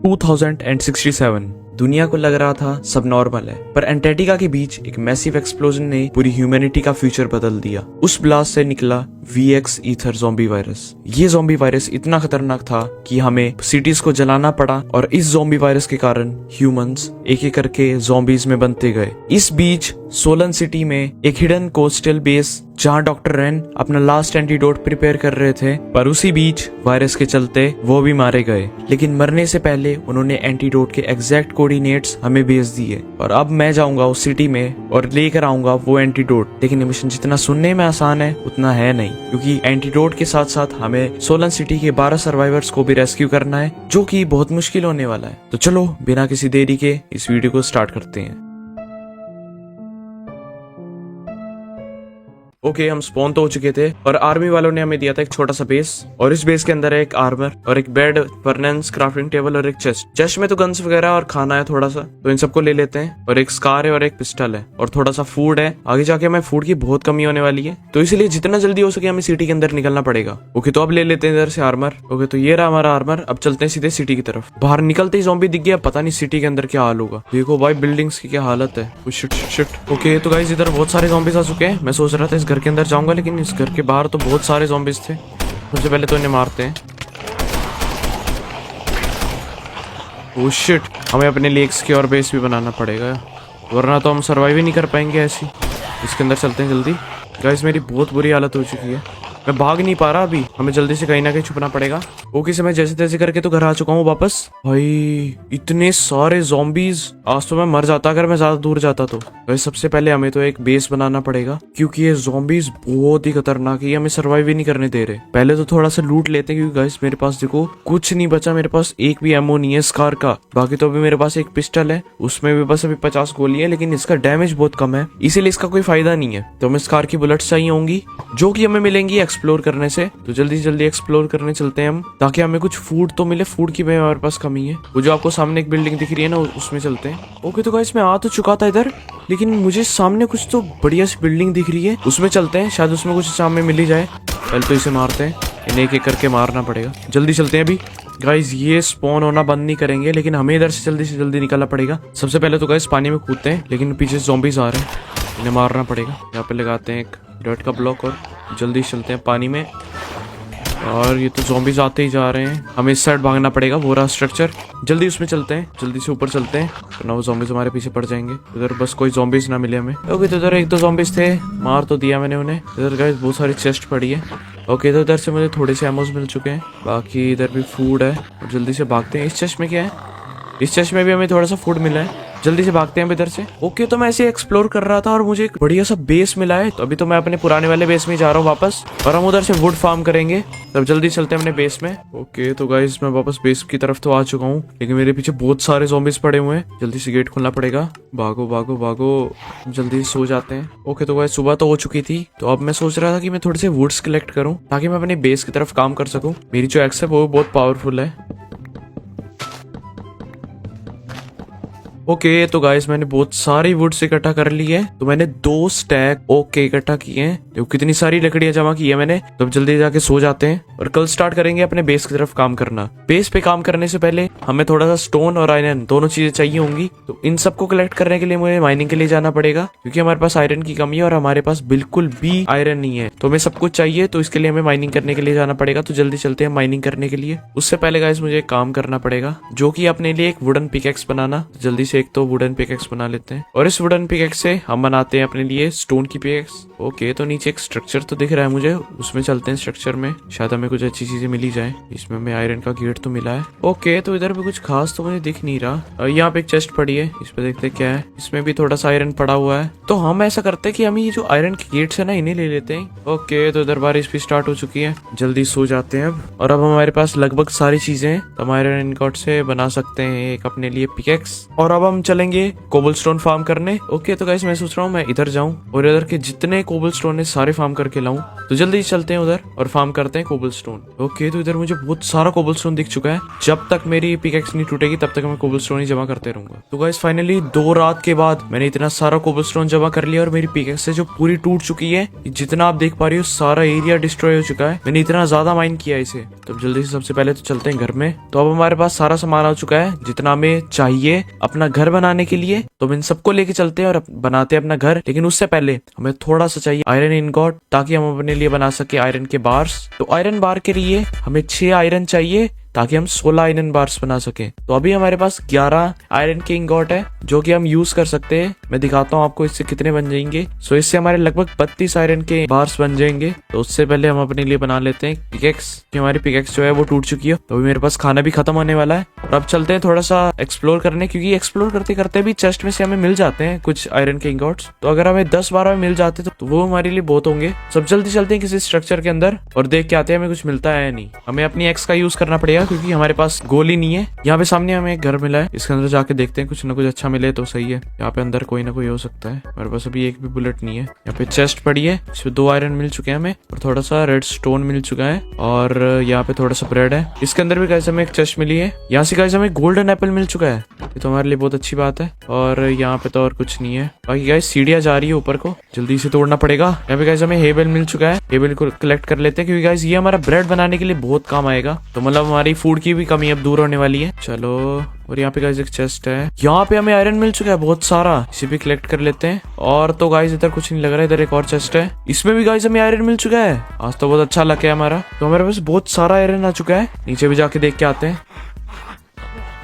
2067 दुनिया को लग रहा था सब नॉर्मल है, पर एंटार्क्टिका के बीच एक मैसिव एक्सप्लोजन ने पूरी ह्यूमैनिटी का फ्यूचर बदल दिया। उस ब्लास्ट से निकला VX ईथर ज़ॉम्बी वायरस। ये ज़ॉम्बी वायरस इतना खतरनाक था कि हमें सिटीज को जलाना पड़ा और इस ज़ॉम्बी वायरस के कारण ह्यूमंस एक एक करके ज़ॉम्बीज में बनते गए। इस बीच सोलन सिटी में एक हिडन कोस्टल बेस जहां डॉक्टर रेन अपना लास्ट एंटीडोट प्रिपेयर कर रहे थे, पर उसी बीच वायरस के चलते वो भी मारे गए। लेकिन मरने से पहले उन्होंने एंटीडोट के एग्जैक्ट कोऑर्डिनेट्स हमें भेज दिए और अब मैं जाऊंगा उस सिटी में और लेकर आऊंगा वो एंटीडोट। लेकिन ये मिशन जितना सुनने में आसान है उतना है नहीं, क्योंकि एंटीडोट के साथ साथ हमें सोलन सिटी के 12 सर्वाइवर्स को भी रेस्क्यू करना है, जो कि बहुत मुश्किल होने वाला है। तो चलो बिना किसी देरी के इस वीडियो को स्टार्ट करते हैं। ओके, हम स्पॉन तो हो चुके थे और आर्मी वालों ने हमें दिया था एक छोटा सा बेस, और इस बेस के अंदर है एक आर्मर और एक बेड, फर्नेंस, क्राफ्टिंग टेबल और एक चेस्ट में तो गन्स वगैरह और खाना है थोड़ा सा, तो इन सबको ले लेते हैं। और एक स्कार है और एक पिस्टल है और थोड़ा सा फूड है। आगे जाके हमें फूड की बहुत कमी होने वाली है, तो इसलिए जितना जल्दी हो सके हमें सिटी के अंदर निकलना पड़ेगा। ओके, तो अब ले लेते हैं इधर से आर्मर। ओके, तो ये रहा हमारा आर्मर। अब चलते हैं सीधे सिटी की तरफ। बाहर निकलते ही ज़ॉम्बी दिख गया, पता नहीं सिटी के अंदर क्या हाल होगा। देखो भाई, बिल्डिंग्स की क्या हालत है। Shit shit. ओके, तो गाइस इधर बहुत सारे ज़ॉम्बीज आ चुके हैं। मैं सोच रहा था इस घर के अंदर जाऊंगा, लेकिन इस घर के बाहर तो बहुत सारे ज़ॉम्बीज थे। सबसे पहले तो इन्हें मारते हैं। ओह शिट, हमें अपने लिए एक सिक्योर बेस भी बनाना पड़ेगा, वरना तो हम सर्वाइव ही नहीं कर पाएंगे ऐसी। इसके अंदर चलते हैं जल्दी। गाइस मेरी बहुत बुरी हालत हो चुकी है, मैं भाग नहीं पा रहा अभी। हमें जल्दी से कहीं ना कहीं छुपना पड़ेगा। ओके, से मैं जैसे तैसे करके तो घर आ चुका हूँ वापस। भाई इतने सारे ज़ॉम्बीज, आज तो मैं मर जाता अगर मैं ज्यादा दूर जाता तो। गाइस सबसे पहले हमें तो एक बेस बनाना पड़ेगा, क्योंकि ये ज़ॉम्बीज बहुत ही खतरनाक है, हमें सर्वाइव ही नहीं करने दे रहे। पहले तो थोड़ा सा लूट लेते हैं, क्योंकि गाइस मेरे पास देखो कुछ नहीं बचा। मेरे पास एक भी एमओ नहीं है स्कार का। बाकी तो अभी मेरे पास एक पिस्टल है, उसमें भी बस अभी 50 गोली है, लेकिन इसका डैमेज बहुत कम है, इसीलिए इसका कोई फायदा नहीं है। तो हमें स्कार की बुलेट्स चाहिए होंगी, जो कि हमें मिलेंगी एक्सप्लोर करने से। तो जल्दी से जल्दी एक्सप्लोर करने चलते हैं हम, ताकि हमें कुछ फूड तो मिले। फूड की हमारे पास कमी है। वो जो आपको सामने एक बिल्डिंग दिख रही है ना, उसमें चलते हैं। ओके, तो गाइस मैं आ तो चुका था इधर, लेकिन मुझे सामने कुछ तो बढ़िया सी बिल्डिंग दिख रही है, उसमें चलते हैं। शायद उसमें कुछ सामने मिल ही जाए। पहले तो इसे मारते हैं, इन्हें एक एक करके मारना पड़ेगा। जल्दी चलते हैं अभी। गाइस ये स्पॉन होना बंद नहीं करेंगे, लेकिन हमें इधर से जल्दी निकलना पड़ेगा। सबसे पहले तो गाइस पानी में कूदते हैं, लेकिन पीछे ज़ॉम्बीज आ रहे हैं, इन्हें मारना पड़ेगा। यहाँ पे लगाते हैं एक डर्ट का ब्लॉक और जल्दी चलते हैं पानी में। और ये तो ज़ॉम्बीज आते ही जा रहे हैं, हमें इस साइड भागना पड़ेगा। वो रहा स्ट्रक्चर, जल्दी उसमें चलते हैं, जल्दी से ऊपर चलते हैं, वरना वो ज़ॉम्बीज हमारे पीछे पड़ जाएंगे। इधर बस कोई ज़ॉम्बीज ना मिले हमें। ओके, तो इधर एक दो ज़ॉम्बीज थे, मार तो दिया मैंने उन्हें। इधर गाइस बहुत सारी चेस्ट पड़ी है। ओके, तो इधर से मुझे थोड़े से एमोस मिल चुके हैं, बाकी इधर भी फूड है। और जल्दी से भागते हैं। इस चेस्ट में क्या है? इस चेस्ट में भी हमें थोड़ा सा फूड मिला है, जल्दी से भागते हैं इधर से। ओके, तो मैं ऐसे एक्सप्लोर कर रहा था और मुझे एक बढ़िया सा बेस मिला है, तो अभी तो मैं अपने पुराने वाले बेस में जा रहा हूँ वापस, और हम उधर से वुड फार्म करेंगे। तब जल्दी चलते हैं अपने बेस में। ओके, तो गाइस मैं वापस बेस की तरफ तो आ चुका हूँ, लेकिन मेरे पीछे बहुत सारे ज़ॉम्बीज पड़े हुए हैं। जल्दी से गेट खोलना पड़ेगा। भागो भागो भागो, जल्दी से सो जाते हैं। ओके, तो गाइस सुबह तो हो चुकी थी, तो अब मैं सोच रहा था कि मैं थोड़े से वुड्स कलेक्ट करूँ, ताकि मैं अपने बेस की तरफ काम कर सकूँ। मेरी जो एक्स है वो बहुत पावरफुल है। ओके, तो गाइस मैंने बहुत सारी वुड्स इकट्ठा कर ली है, तो मैंने 2 स्टैक ओके इकट्ठा किए हैं। देखो कितनी सारी लकड़ियां जमा की है मैंने। तो अब जल्दी जाके सो जाते हैं और कल स्टार्ट करेंगे अपने बेस की तरफ काम करना। बेस पे काम करने से पहले हमें थोड़ा सा स्टोन और आयरन दोनों चीजें चाहिए होंगी, तो इन सबको कलेक्ट करने के लिए मुझे माइनिंग के लिए जाना पड़ेगा, क्योंकि हमारे पास आयरन की कमी है और हमारे पास बिल्कुल भी आयरन नहीं है। तो हमें सब कुछ चाहिए, तो इसके लिए हमें माइनिंग करने के लिए जाना पड़ेगा। तो जल्दी चलते हैं माइनिंग करने के लिए। उससे पहले गाइस मुझे एक काम करना पड़ेगा, जो कि अपने लिए एक वुडन पिकैक्स बनाना। जल्दी से एक तो वुडन पिकैक्स बना लेते हैं, और इस वुडन पिकैक्स से हम बनाते हैं अपने लिए स्टोन की पिकैक्स। ओके, तो नीचे एक स्ट्रक्चर तो दिख रहा है मुझे, उसमें चलते हैं। स्ट्रक्चर में शायद हमें कुछ अच्छी चीजें मिली जाए। इसमें हमें आयरन का गेट तो मिला है। ओके, तो इधर भी कुछ खास तो मुझे दिख नहीं रहा। यहाँ पे एक चेस्ट पड़ी है, इस पे देखते हैं क्या है। इसमें भी थोड़ा सा आयरन पड़ा हुआ है, तो हम ऐसा करते हैं कि हम ये जो आयरन के गेट्स है ना, इन्हें ले लेते हैं। ओके, तो इधर बारिश भी स्टार्ट हो चुकी है, जल्दी सो जाते हैं अब। और अब हमारे पास लगभग सारी चीजें हैं, तो हम आयरन इनगॉट से बना सकते हैं एक अपने लिए पिकैक्स। और अब अब हम चलेंगे कोबलस्टोन फार्म करने। ओके तो गाइस मैं सोच रहा हूँ मैं इधर जाऊँ और इधर के जितने कोबलस्टोन है सारे फार्म करके लाऊं। तो जल्दी चलते हैं उधर और फार्म करते हैं कोबलस्टोन। ओके तो इधर मुझे बहुत सारा कोबलस्टोन दिख चुका है। जब तक मेरी पिकेक्स नहीं टूटेगी तब तक मैं कोबलस्टोन ही जमा करते रहूंगा। तो गाइस फाइनली 2 रात के बाद मैंने इतना सारा कोबलस्टोन जमा कर लिया और मेरी पिकेक्स से जो पूरी टूट चुकी है, जितना आप देख पा रही हो सारा एरिया डिस्ट्रॉय हो चुका है। मैंने इतना ज्यादा माइन किया इसे। तो जल्दी से सबसे पहले तो चलते हैं घर में। तो अब हमारे पास सारा सामान आ चुका है जितना हमें चाहिए अपना घर बनाने के लिए। तो हम इन सबको लेके चलते हैं और बनाते हैं अपना घर। लेकिन उससे पहले हमें थोड़ा सा चाहिए आयरन इनगॉट, ताकि हम अपने लिए बना सके आयरन के बार्स। तो आयरन बार के लिए हमें 6 आयरन चाहिए ताकि हम 16 आयरन बार्स बना सके। तो अभी हमारे पास 11 आयरन के इंगॉट है जो कि हम यूज कर सकते हैं। मैं दिखाता हूँ आपको इससे कितने बन जाएंगे। सो इससे हमारे लगभग 32 आयरन के बार्स बन जाएंगे। तो उससे पहले हम अपने लिए बना लेते हैं पिकेक्स, कि हमारी पिकेक्स जो है वो टूट चुकी है। तो अभी मेरे पास खाना भी खत्म होने वाला है और अब चलते हैं थोड़ा सा एक्सप्लोर करने, क्योंकि एक्सप्लोर करते करते भी चेस्ट में से हमें मिल जाते हैं कुछ आयरन के इंगॉट्स। तो अगर हमें 10-12 मिल जाते तो वो हमारे लिए बहुत होंगे। सब जल्दी चलते हैं किसी स्ट्रक्चर के अंदर और देख के आते हैं हमें कुछ मिलता है या नहीं। हमें अपनी एक्स का यूज करना पड़ेगा क्योंकि हमारे पास गोली नहीं है। यहाँ पे सामने हमें एक घर मिला है, इसके अंदर जाके देखते हैं कुछ ना कुछ अच्छा मिले तो सही है। यहाँ पे अंदर कोई ना कोई हो सकता है। मेरे पास अभी एक भी बुलेट नहीं है। यहाँ पे चेस्ट पड़ी है, इसमें 2 आयरन मिल चुके हैं हमें और थोड़ा सा रेड स्टोन मिल चुका है और यहाँ पे थोड़ा सा ब्रेड है। इसके अंदर भी गाइस हमें एक चेस्ट मिली है। यहाँ से गाइस हमें गोल्डन एप्पल मिल चुका है, ये तो हमारे लिए बहुत अच्छी बात है। और यहाँ पे तो और कुछ नहीं है। बाकी गाइस सीढ़ियाँ जा रही है ऊपर को, जल्दी से तोड़ना पड़ेगा। यहाँ पे गाइस हमें हेबल मिल चुका है, हेबल को कलेक्ट कर लेते हैं क्योंकि गाइस ये हमारा ब्रेड बनाने के लिए बहुत काम आएगा। तो मतलब हमारी फूड की भी कमी अब दूर होने वाली है। चलो, और यहाँ पे गाइस एक चेस्ट है, यहाँ पे हमें आयरन मिल चुका है बहुत सारा, इसे भी कलेक्ट कर लेते हैं। और तो गाइस इधर कुछ नहीं लग रहा है। इधर एक और चेस्ट है, इसमें भी गाइस हमें आयरन मिल चुका है। आज तो बहुत अच्छा लक है हमारा। तो हमारे पास बहुत सारा आयरन आ चुका है। नीचे भी जाके देख के आते हैं।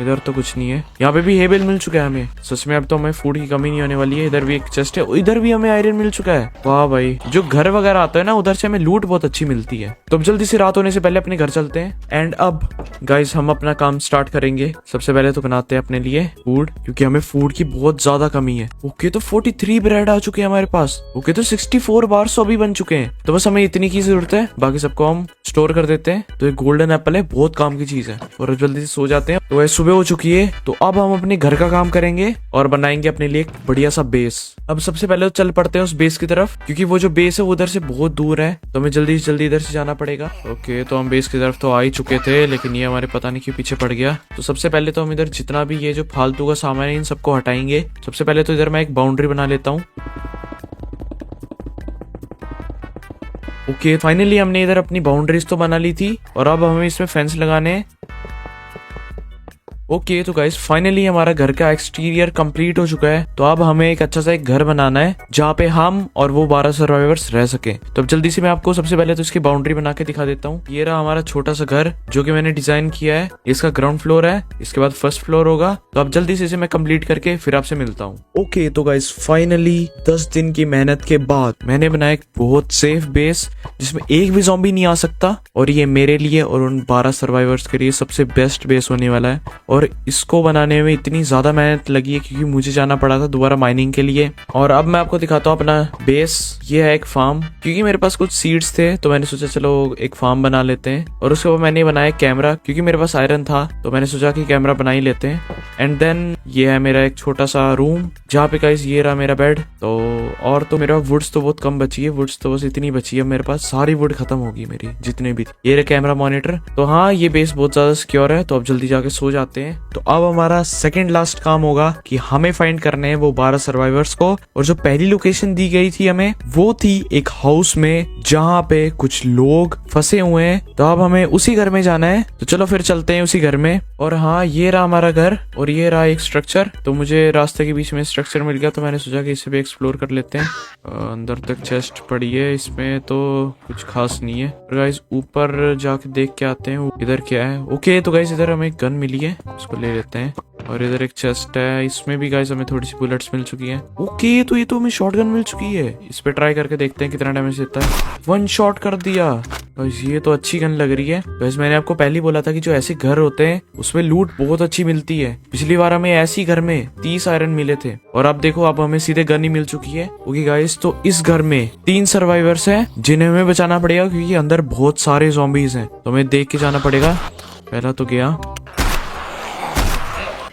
इधर तो कुछ नहीं है। यहाँ पे भी हेबल मिल चुका है हमें। सच में अब तो हमें फूड की कमी नहीं होने वाली है। इधर भी एक चेस्ट है, इधर भी हमें आयरन मिल चुका है। वाह भाई, जो घर वगैरह आता है ना उधर से हमें लूट बहुत अच्छी मिलती है। तो अब जल्दी से रात होने से पहले अपने घर चलते हैं। एंड अब गाइस हम अपना काम स्टार्ट करेंगे। सबसे पहले तो बनाते हैं अपने लिए फूड, क्योंकि हमें फूड की बहुत ज्यादा कमी है। ओके तो 43 ब्रेड आ चुके हैं हमारे पास। ओके तो 64 बार्स अभी बन चुके हैं। तो बस हमें इतनी की जरूरत है, बाकी सबको हम स्टोर कर देते हैं। तो एक गोल्डन एप्पल है, बहुत काम की चीज है। और जल्दी से सो जाते हैं। तो सुबह हो चुकी है, तो अब हम अपने घर का काम करेंगे और बनाएंगे अपने लिए एक बढ़िया सा बेस। अब सबसे पहले तो चल पड़ते हैं उस बेस की तरफ, क्योंकि वो जो बेस है वो उधर से बहुत दूर है। तो हमें जल्दी से जल्दी इधर से जाना पड़ेगा। ओके तो हम बेस की तरफ तो आ ही चुके थे, लेकिन ये हमारे पता नहीं क्यों पीछे पड़ गया। तो सबसे पहले तो हम इधर जितना भी ये जो फालतू का सामान है इन सबको हटाएंगे। सबसे पहले तो इधर मैं एक बाउंड्री बना लेता हूँ। ओके फाइनली हमने इधर अपनी बाउंड्रीज तो बना ली थी और अब हमें इसमें फेंस लगाने हैं। ओके तो गाइस फाइनली हमारा घर का एक्सटीरियर कंप्लीट हो चुका है। तो अब हमें एक अच्छा सा एक घर बनाना है जहाँ पे हम और वो 12 सर्वाइवर्स रह सके। तो अब जल्दी से मैं आपको सबसे पहले तो इसकी बाउंड्री बना के दिखा देता हूँ। ये रहा हमारा छोटा सा घर जो कि मैंने डिजाइन किया है। इसका ग्राउंड फ्लोर है, इसके बाद फर्स्ट फ्लोर होगा। तो अब जल्दी से इसे मैं कंप्लीट करके फिर आपसे मिलता हूँ। ओके तो गाइस फाइनली 10 दिन की मेहनत के बाद मैंने बनाया एक बहुत सेफ बेस जिसमें एक भी ज़ॉम्बी नहीं आ सकता। और ये मेरे लिए और उन 12 सर्वाइवर्स के लिए सबसे बेस्ट बेस होने वाला है। और इसको बनाने में इतनी ज्यादा मेहनत लगी है क्योंकि मुझे जाना पड़ा था दोबारा माइनिंग के लिए। और अब मैं आपको दिखाता हूँ अपना बेस। ये है एक फार्म, क्योंकि मेरे पास कुछ सीड्स थे तो मैंने सोचा चलो एक फार्म बना लेते हैं। और उसके बाद मैंने बनाया कैमरा, क्योंकि मेरे पास आयरन था तो मैंने सोचा कि कैमरा बना ही लेते हैं। एंड देन ये है मेरा एक छोटा सा रूम जहाँ पे गाइस ये रहा मेरा बेड। तो और तो मेरा वुड्स तो बहुत कम बची है, वुड्स तो बस इतनी बची है मेरे पास, सारी वुड खत्म होगी मेरी जितने भी। ये रहा कैमरा मॉनिटर। तो हाँ ये बेस बहुत ज्यादा सिक्योर है। तो अब जल्दी जाके सो जाते हैं। तो अब हमारा सेकंड लास्ट काम होगा कि हमें फाइंड करने हैं वो 12 सर्वाइवर्स को। और जो पहली लोकेशन दी गई थी हमें वो थी एक हाउस में जहाँ पे कुछ लोग फंसे हुए हैं। तो अब हमें उसी घर में जाना है। तो चलो फिर चलते हैं उसी घर में। और हाँ ये रहा हमारा घर और ये रहा एक स्ट्रक्चर। तो मुझे रास्ते के बीच में स्ट्रक्चर मिल गया तो मैंने सोचा कि इसे भी एक्सप्लोर कर लेते हैं। अंदर तक चेस्ट पड़ी है, इसमें तो कुछ खास नहीं है। गाइस ऊपर जाके देख के आते हैं इधर क्या है। ओके तो गाइस इधर हमें एक गन मिली है, उसको ले लेते हैं। और इधर एक चेस्ट है, इसमें भी गाइस हमें थोड़ी सी बुलेट्स मिल चुकी हैं। ओके तो ये तो हमें शॉटगन मिल चुकी है। इस पे ट्राई करके देखते हैं कितना डैमेज देता है। 1 शॉट कर दिया। गाइस ये तो अच्छी गन लग रही है। गाइस मैंने आपको पहले ही बोला था कि जो ऐसे घर होते हैं उसमें लूट बहुत अच्छी मिलती है। पिछली बार हमें ऐसी घर में 30 आयरन मिले थे और अब देखो अब हमें सीधे गन ही मिल चुकी है। ओके गाइस तो इस घर में 3 सर्वाइवर्स हैं जिन्हें हमें बचाना पड़ेगा क्योंकि अंदर बहुत सारे ज़ॉम्बीज हैं। तो हमें देख के जाना पड़ेगा। पहला तो गया।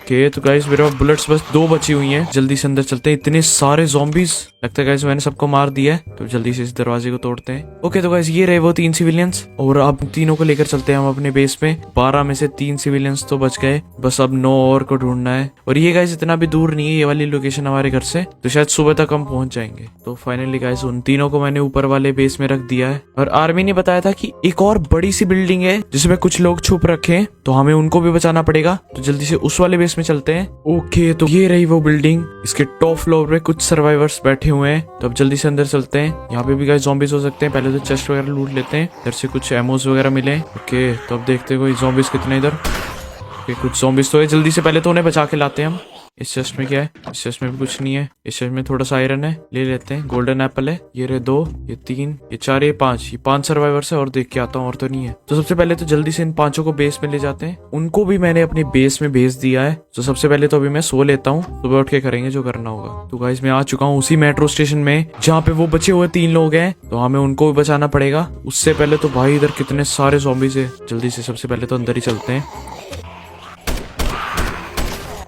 ओके तो गाइस मेरे पास बुलेट्स बस 2 बची हुई हैं, जल्दी से अंदर चलते हैं। इतने सारे ज़ॉम्बीज, लगता है गाइस मैंने सबको मार दिया है, तो जल्दी से इस दरवाजे को तोड़ते हैं। ओके तो गाइस ये रहे वो 3 सिविलियंस, और अब तीनों को लेकर चलते हैं हम अपने बेस में। 12 में से 3 सिविलियंस तो बच गए, बस अब 9 और को ढूंढना है। और ये गाइस इतना भी दूर नहीं है ये वाली लोकेशन हमारे घर से, तो शायद सुबह तक हम पहुंच जाएंगे। तो फाइनली गाइस उन तीनों को मैंने ऊपर वाले बेस में रख दिया है। और आर्मी ने बताया था कि एक और बड़ी सी बिल्डिंग है जिसमें कुछ लोग छुप रखे हैं, तो हमें उनको भी बचाना पड़ेगा। तो जल्दी से उस वाले बेस में चलते हैं। ओके तो ये रही वो बिल्डिंग, इसके टॉप फ्लोर पे कुछ सर्वाइवर्स बैठे हुए हैं, तो अब जल्दी से अंदर चलते हैं। यहाँ पे भी गाइस ज़ॉम्बीज हो सकते हैं, पहले तो चेस्ट वगैरह लूट लेते हैं, इधर से कुछ एमोस वगैरह मिले। ओके तो अब देखते हैं कोई ज़ॉम्बीज कितने इधर। ओके कुछ ज़ॉम्बीज तो है, जल्दी से पहले तो उन्हें बचा के लाते हैं हम। इस चेस्ट में क्या है? इस चेस्ट में भी कुछ नहीं है। इस चेस्ट में थोड़ा सा आयरन है, ले लेते हैं। गोल्डन एप्पल है, ये रहे 2, ये 3, ये 4, ये 5। ये 5 सर्वाइवर्स है, और देख के आता हूँ और तो नहीं है। तो सबसे पहले तो जल्दी से इन 5 को बेस में ले जाते हैं। उनको भी मैंने अपने बेस में भेज दिया है। तो सबसे पहले तो अभी मैं सो लेता हूँ, सुबह उठ के करेंगे जो करना होगा। तो गाइस मैं आ चुका हूँ उसी मेट्रो स्टेशन में जहाँ पे वो बचे हुए 3 लोग हैं, तो हमें उनको भी बचाना पड़ेगा। उससे पहले तो भाई इधर कितने सारे ज़ॉम्बीज है, जल्दी से सबसे पहले तो अंदर ही चलते हैं।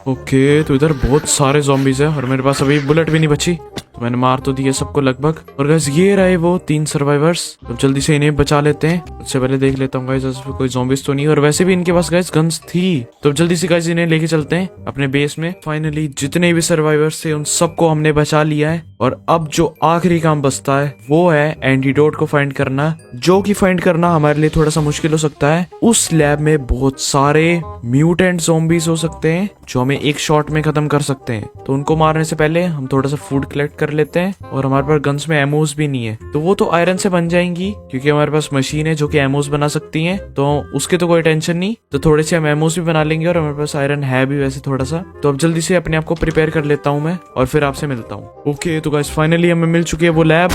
ओके तो इधर बहुत सारे ज़ॉम्बीज है, और मेरे पास अभी बुलेट भी नहीं बची, तो मैंने मार तो दिया सबको लगभग। और गाइस ये रहे वो 3 सर्वाइवर्स, तो जल्दी से इन्हें बचा लेते हैं। उससे पहले देख लेता हूँ गाइस कोई ज़ॉम्बीज तो नहीं, और वैसे भी इनके पास गाइस गन्स थी, तो जल्दी से गाइस इन्हें लेके चलते हैं अपने बेस में। फाइनली जितने भी सर्वाइवर्स थे उन सबको हमने बचा लिया है, और अब जो आखिरी काम बचता है वो है एंटीडोट को फाइंड करना, जो कि फाइंड करना हमारे लिए थोड़ा सा मुश्किल हो सकता है। उस लैब में बहुत सारे म्यूटेंट ज़ॉम्बीज हो सकते हैं जो हमें एक शॉट में खत्म कर सकते हैं, तो उनको मारने से पहले हम थोड़ा सा फूड कलेक्ट कर लेते हैं। और हमारे पास गन्स में एमोस भी नहीं है, तो वो तो आयरन से बन जाएंगी, क्योंकि हमारे पास मशीन है जो कि एमोस बना सकती है, तो उसके तो कोई टेंशन नहीं। तो थोड़े से हम एमोस भी बना लेंगे, और हमारे पास आयरन है भी वैसे थोड़ा सा। तो अब जल्दी से अपने आप को प्रिपेयर कर लेता हूँ मैं, और फिर आपसे मिलता हूँ। ओके तो गाइस फाइनली हमें मिल चुकी है वो लैब।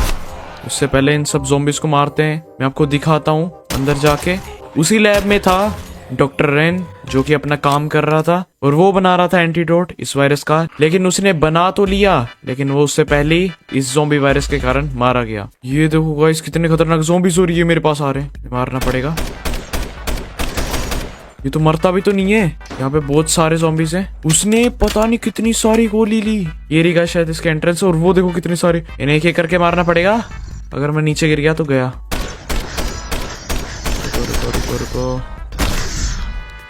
उससे पहले इन सब ज़ॉम्बीज को मारते हैं, मैं आपको दिखाता हूँ अंदर जाके। उसी लैब में था डॉक्टर रेन, जो कि अपना काम कर रहा था, और वो बना रहा था एंटीडोट इस वायरस का। लेकिन उसने बना तो लिया, लेकिन वो उससे पहले ही इस ज़ॉम्बी वायरस के कारण मारा गया। ये देखो गाइस कितने खतरनाक ज़ॉम्बीज हो रही है मेरे पास आ रहे हैं, मारना पड़ेगा। ये तो मरता भी तो नहीं है, यहाँ पे बहुत सारे ज़ॉम्बीज हैं। उसने पता नहीं कितनी सारी गोली ली। ये रही शायद इसके एंट्रेंस, और वो देखो कितने सारे। इन्हें एक एक करके मारना पड़ेगा, अगर मैं नीचे गिर गया तो गया। रुको,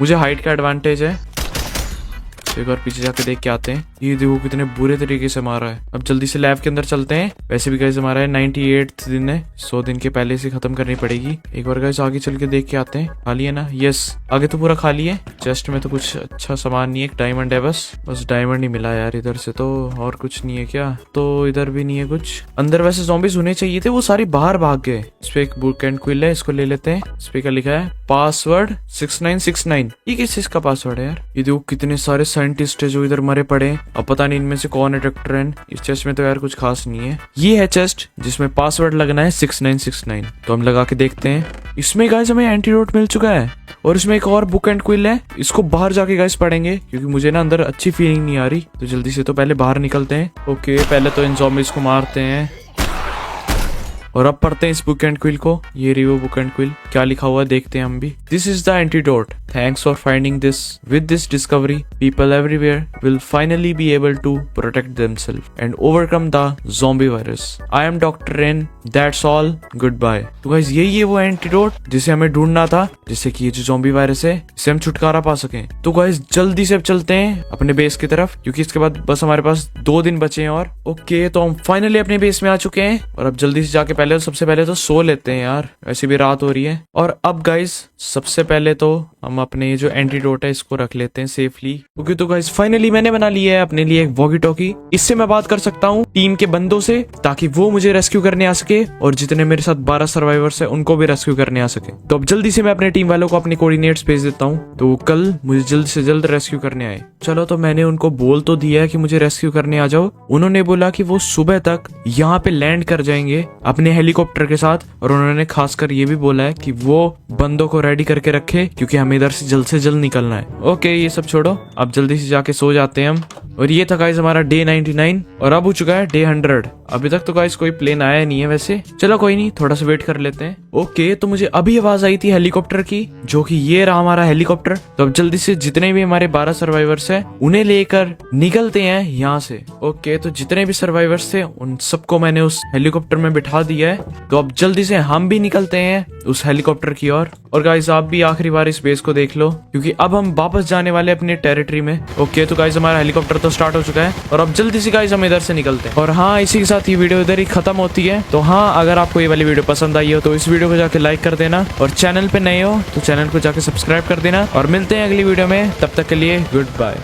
मुझे हाइट का एडवांटेज है। एक बार पीछे जाके देख के आते हैं। ये देखो कितने बुरे तरीके से मारा है। अब जल्दी से लैब के अंदर चलते हैं। वैसे भी गाइस हमारा 98 दिन है, 100 दिन के पहले से खत्म करनी पड़ेगी। एक बार गाइस आगे चल के देख के आते हैं। खाली है ना? यस, आगे तो पूरा खाली है। चेस्ट में तो कुछ अच्छा सामान नहीं है, एक डायमंड है बस डायमंड ही मिला यार इधर से तो, और कुछ नहीं है क्या? तो इधर भी नहीं है कुछ। अंदर वैसे ज़ॉम्बीज होने चाहिए थे, वो सारी बाहर भाग गए। इस पे एक बुक एंड क्विल है, इसको ले लेते हैं। इस पे क्या लिखा है? पासवर्ड 6969। ये किस चीज का पासवर्ड है यार? ये देखो कितने सारे साइंटिस्ट है जो इधर मरे पड़े हैं। अब पता नहीं इनमें से कौन है डॉक्टर एन। इस चेस्ट में तो यार कुछ खास नहीं है। ये है चेस्ट जिसमें पासवर्ड लगना है 6969, तो हम लगा के देखते हैं। इसमें गाइस हमें एंटीडोट मिल चुका है, और इसमें एक और बुक एंड क्विल है। इसको बाहर जाके गाइस पढ़ेंगे, क्योंकि मुझे ना अंदर अच्छी फीलिंग नहीं आ रही। तो जल्दी से तो पहले बाहर निकलते हैं। ओके पहले तो इन ज़ॉम्बीज को मारते हैं, और अब पढ़ते हैं इस बुक एंड क्विल को। ये रिव्यू बुक एंड क्विल क्या लिखा हुआ है देखते हैं हम भी। This is the antidote, thanks for finding this. With this discovery people everywhere will finally be able to protect themselves and overcome the zombie virus. I am doctor Ren, that's all, good bye. तो guys यही है वो antidote जिसे हमें ढूंढना था, जिससे कि ये जो ज़ॉम्बी वायरस है इससे हम छुटकारा पा सकें। तो गाइस जल्दी से अब चलते हैं अपने बेस की तरफ, क्योंकि इसके बाद बस हमारे पास 2 दिन बचे हैं। और ओके तो हम फाइनली अपने बेस में आ चुके हैं, और अब जल्दी से जाके सबसे पहले तो सो लेते हैं यार, वैसे भी रात हो रही है। और अब गाइस सबसे पहले तो हम अपने जो एंटीडोट है इसको रख लेते हैं सेफली। ओके तो गाइस फाइनली मैंने बना लिया है अपने लिए एक वॉकी टॉकी। इससे मैं बात कर सकता हूँ टीम के बंदों से, ताकि वो मुझे रेस्क्यू करने आ सके, और जितने मेरे साथ 12 सर्वाइवर्स है उनको भी रेस्क्यू करने आ सके। तो अब जल्दी से मैं अपने टीम वालों को अपने कोऑर्डिनेट्स भेज देता हूँ, तो वो कल मुझे जल्द से जल्द रेस्क्यू करने आए। चलो तो मैंने उनको बोल तो दिया है कि मुझे रेस्क्यू करने आ जाओ। उन्होंने बोला कि वो सुबह तक यहाँ पे लैंड कर जाएंगे अपने हेलीकॉप्टर के साथ, और उन्होंने खासकर ये भी बोला है कि वो बंदों को रेडी करके रखे, क्योंकि हमें इधर से जल्द निकलना है। ओके ये सब छोड़ो, अब जल्दी से जाके सो जाते हैं हम। और ये था गाइस हमारा डे 99 और अब हो चुका है डे 100। अभी तक तो गाइस कोई प्लेन आया नहीं है वैसे, चलो कोई नहीं, थोड़ा सा वेट कर लेते हैं। ओके, तो मुझे अभी आवाज आई थी हेलीकॉप्टर की, जो कि ये रहा हमारा हेलीकॉप्टर। तो अब जल्दी से जितने भी हमारे 12 सर्वाइवर्स हैं उन्हें लेकर निकलते हैं यहाँ से। ओके, तो जितने भी सर्वाइवर्स थे उन सबको मैंने उस हेलीकॉप्टर में बिठा दिया है। तो अब जल्दी से हम भी निकलते हैं उस हेलीकॉप्टर की ओर। और गाइस आप भी आखिरी बार इस बेस को देख लो, क्योंकि अब हम वापस जाने वाले अपने टेरिटरी में। ओके, तो गाइस हमारा हेलीकॉप्टर तो स्टार्ट हो चुका है और अब जल्दी से गाइस हम इधर से निकलते हैं। और हाँ, इसी के साथ ये वीडियो इधर ही खत्म होती है। तो हाँ, अगर आपको ये वाली वीडियो पसंद आई हो तो इस वीडियो को जाके लाइक कर देना, और चैनल पे नए हो तो चैनल को जाके सब्सक्राइब कर देना। और मिलते हैं अगली वीडियो में, तब तक के लिए गुड बाय।